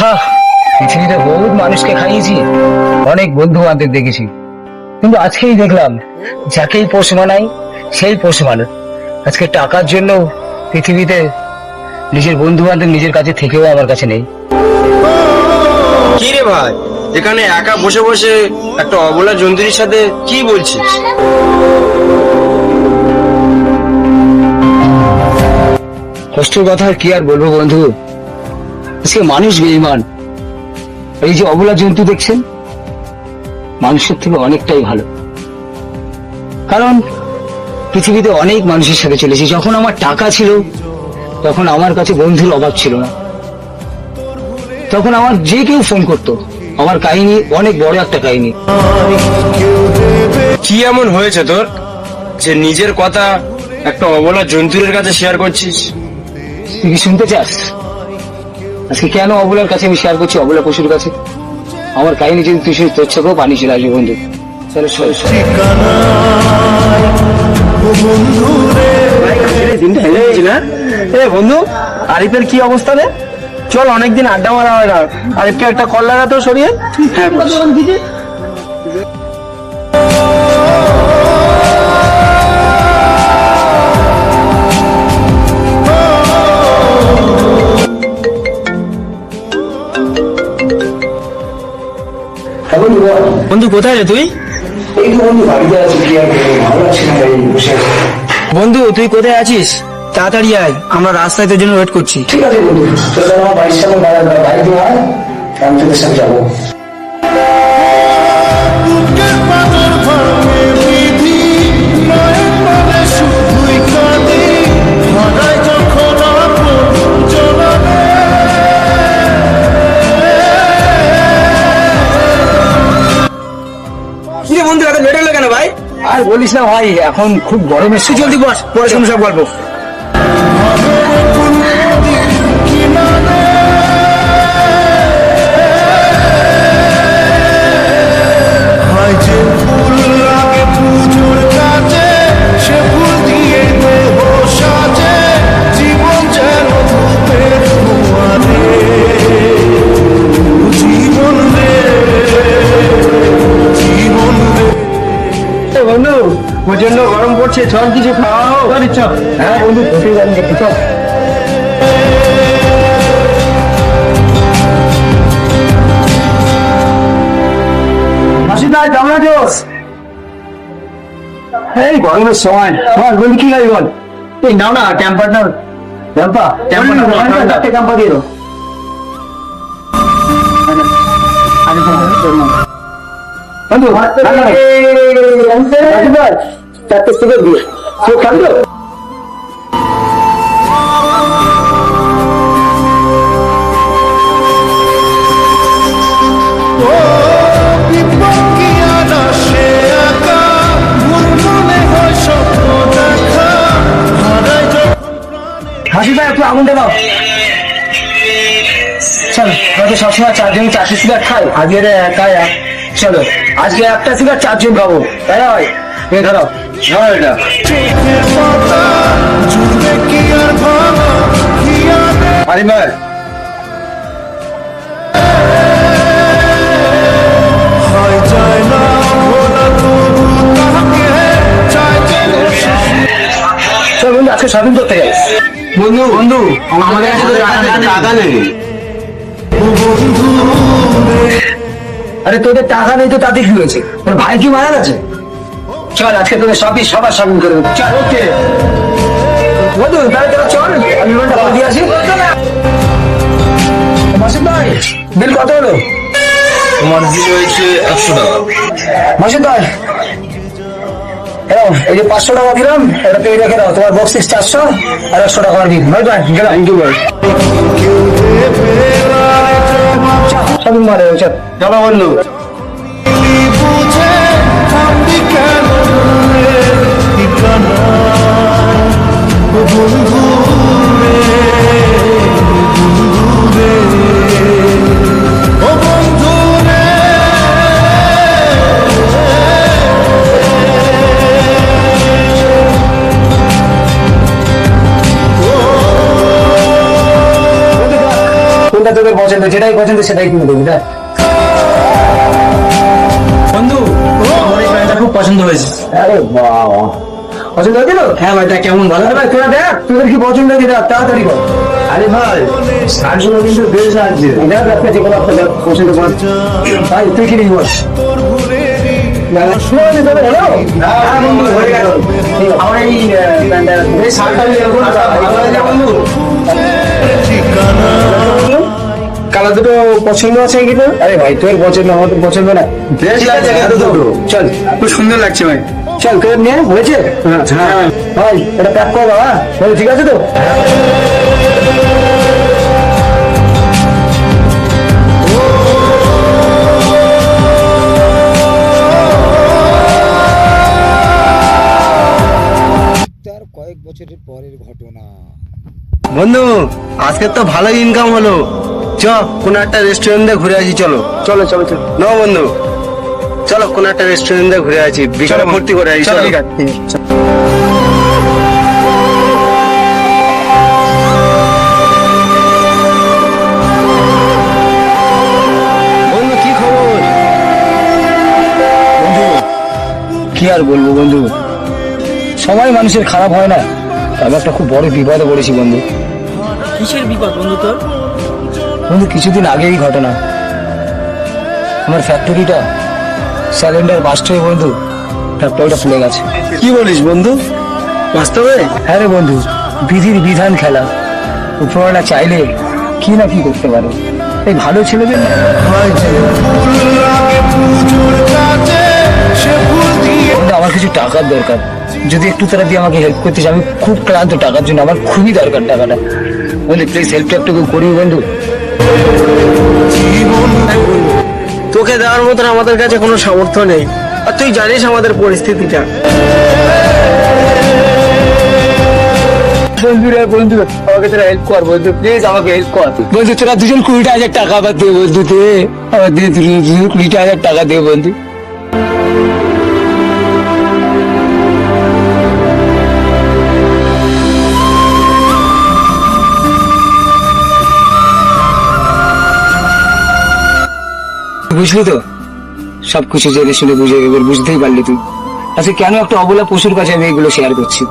আহা, পৃথিবীতে বহুত মানুষকে খাইয়েছি, অনেক বন্ধু বান্ধব দেখেছি, কিন্তু আজকেই দেখলাম যাকেই পোষ মানাই সেই পোষ মানে। আজকে টাকার জন্য পৃথিবীতে নিজের বন্ধু বান্ধব নিজের কাছে থেকেও আমার কাছে নেই। কি রে ভাই, এখানে একা বসে বসে একটা অবলা জন্তুর সাথে কি বলছিস? কষ্টের কথা আর কি আর বলবো বন্ধু, আজকে মানুষ বেঈমান। এই যে অবলা জন্তু দেখছেন, মানুষের থেকে অনেকটাই ভালো। কারণ পৃথিবীতে অনেক মানুষের সাথে চলেছি। যখন আমার টাকা ছিল তখন আমার কাছে বন্ধুর অভাব ছিল না। তখন আমার যে কেউ ফোন করতো। আমার কাহিনী অনেক বড় একটা কাহিনী। কি এমন হয়েছে তোর যে নিজের কথা একটা অবলা জন্তুর কাছে শেয়ার করছিস? তুই কি শুনতে চাস আজকে কেন অবলার কাছে আমি শেয়ার করছি, অবলা পশুর কাছে? আমার কাহিনী যদি তুই শুনিস, তোর চোখেও পানি চলে আসবে বন্ধু। চলো বন্ধু, আরিফের কি অবস্থা রে? চল, অনেকদিন আড্ডা মারা হয় না। আরিফকে একটা কল লাগাতো সরিয়ে। হ্যাঁ, বন্ধু কোথায় রে তুই? এই তো বন্ধু বাড়িতে আছি, কি আর করবো, ভালো লাগছে না এই বসে আছি। বন্ধু তুই কোথায় আছিস? তাড়াতাড়ি আয়, আমরা রাস্তায় তোর জন্য ওয়েট করছি। ঠিক আছে বন্ধু, তোর আমার বাড়ির সামনে বাইক দিয়ে আয়, আমি তোদের সাথে যাবো। বন্ধু এত লেট হলো কেন ভাই? আর বলিস না ভাই, এখন খুব গরমের তুই জলদি বস, পরে শুনু সব গল্প। বন্ধু প্রচন্ড গরম পড়ছে, চল কিছু খাওয়া হোক। হ্যাঁ বন্ধু, খেতে যাবি দেখি, চল। মাসিদা কেমন আছোস? এই গরমের সময় বল বলি, কি খাবি বল? এই নাও না ক্যাম্পার, নাও ক্যাম্পা, ক্যাম্পা দিয়ে দাও। বন্ধু চারটে সিগারেট দিয়ে খাবি তো? হাসিদা একটু আগুনটা দাও। চল, আমরা সবসময় চারজন চারটে সিগারেট খাই, আজকে একাই। চলো আজকে একটা সিগারেট চারজন খাবো, তাই না ভাই? ধরো এটা আরে ভাই, চল বন্ধু, আজকে শপিং করতে যাই। বন্ধু বন্ধু আমাদের কাছে তো টাকা নেই। আরে তোদের টাকা নেই তো তাতে কি হয়েছে? তোর ভাই কি মারা গেছে? চল আজকে তোদের সবার শপিং করে দেবো। চল ওকে বন্ধু, তাহলে তোরা চল, আমি লোনটা করে দিয়ে আসি। মাসুদ ভাই, বিল কত হলো? তোমার বিল হয়েছে 100 টাকা। মাসুদ ভাই, এই যে 500 টাকা দিলাম, এটা পেয়ে রেখে দাও। তোমার বক্সিস 400 আর 100 টাকা আমার দিন। ভাই ভাই গেলাম। থ্যাংক ইউ ভাই। শপিং মারে চল। চলো বন্ধু। তোদের পছন্দ, যেটাই পছন্দ সেটাই কিনে দেবো। দেখ বন্ধু আমার এই প্যান্টটা খুব পছন্দ হয়েছে। আরে বাবা, পছন্দ হয়েছিল? হ্যাঁ ভাই, তা কেমন ভালো? আরে ভাই তোরা দেখ তোদের কি পছন্দ হয়েছে, দেখ, তাড়াতাড়ি কর। আরে ভাই, শার্টগুলো কিন্তু বেশ লাগছে। দেখ একটা যে কোনো একটা দেখ, পছন্দ কর। ভাই তুই কি নিবি বল? আমার এই প্যান্টটা, এই শার্টটা নিয়ে যাবো, ভালো লাগে বন্ধু। কালার দুটো পছন্দ আছে কি তোর? আরে ভাই তোর পছন্দ, আমার তো পছন্দ না। বেশ লাগছে কিন্তু দুটো। চল, খুব সুন্দর লাগছে ভাই। চল তোর নিয়ে হয়েছে। হ্যাঁ ভাই এটা প্যাক করে দাও। হ্যাঁ বলো, ঠিক আছে তো? তার কয়েক বছরের পরের ঘটনা। বন্ধু, আজকে তো ভালোই ইনকাম হলো। চ কোন একটা রেস্টুরেন্টে ঘুরে আসি। চলো চলো চলো চলো। ন বন্ধু, চলো কোন একটা রেস্টুরেন্টে ঘুরে আসি, বিকালে ভর্তি করে আসি। চলো। বন্ধু কি খবর? বন্ধু কি আর বলবো বন্ধু, সবাই মানুষের খারাপ হয় না। আমি একটা খুব বড় বিপদে পড়েছি বন্ধু। কিসের বিপদ বন্ধু তোর? বন্ধু কিছুদিন আগেই ঘটনা, আমার ফ্যাক্টরিটা সিলিন্ডার বাস্ট হয়ে বন্ধু ফ্যাক্টরিটা ফুলে গেছে। কি বলিস বন্ধু, বাস্তবে? হ্যাঁ রে বন্ধু, বিধির বিধান খেলা, উপরওয়ালা চাইলে কি না কি করতে পারে। এই ভালো ছেলেদের না বন্ধু, আমার কিছু টাকার দরকার, যদি একটু তারা দিয়ে আমাকে হেল্প করতে চাই। আমি খুব ক্লান্ত টাকার জন্য, আমার খুবই দরকার টাকাটা। বন্ধু প্লিজ হেল্পটা একটু করবি বন্ধু। তোকে দেওয়ার মতন আমাদের কাছে কোনো সামর্থ্য নেই, আর তুই জানিস আমাদের পরিস্থিতিটা। বন্ধু রে বন্ধু, আমাকে তোরা হেল্প কর বন্ধু, প্লিজ আমাকে হেল্প কর বন্ধু। তোরা দুজন 20,000 টাকা আবার দে বন্ধু, দে আবার দে, দুজন 20,000 টাকা দে বন্ধু। বুঝলি তো সবকিছু জেনে শুনে বুঝে, এবার বুঝতেই পারলি তুই আচ্ছা কেন একটা অবলা পশুর কাছে আমি এগুলো শেয়ার করছি।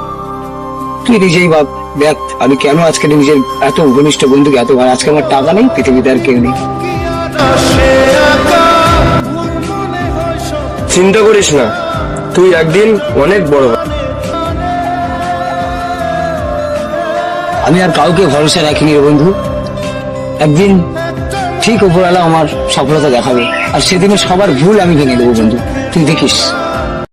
তুই নিজেই ভাব, দেখ আমি কেন আজকে নিজের এত ঘনিষ্ঠ বন্ধুকে এত ভালো। আজকে আমার টাকা নেই, পৃথিবীতে আর কেউ নেই। চিন্তা করিস না, তুই একদিন অনেক বড় হবি। আমি আর কাউকে ভরসা রাখিনি রে বন্ধু, একদিন ঠিক উপরওয়ালা আমার সফলতা দেখাবে, আর সেদিনে সবার ভুল আমি ভেঙে দেবো বন্ধু, তুই দেখিস।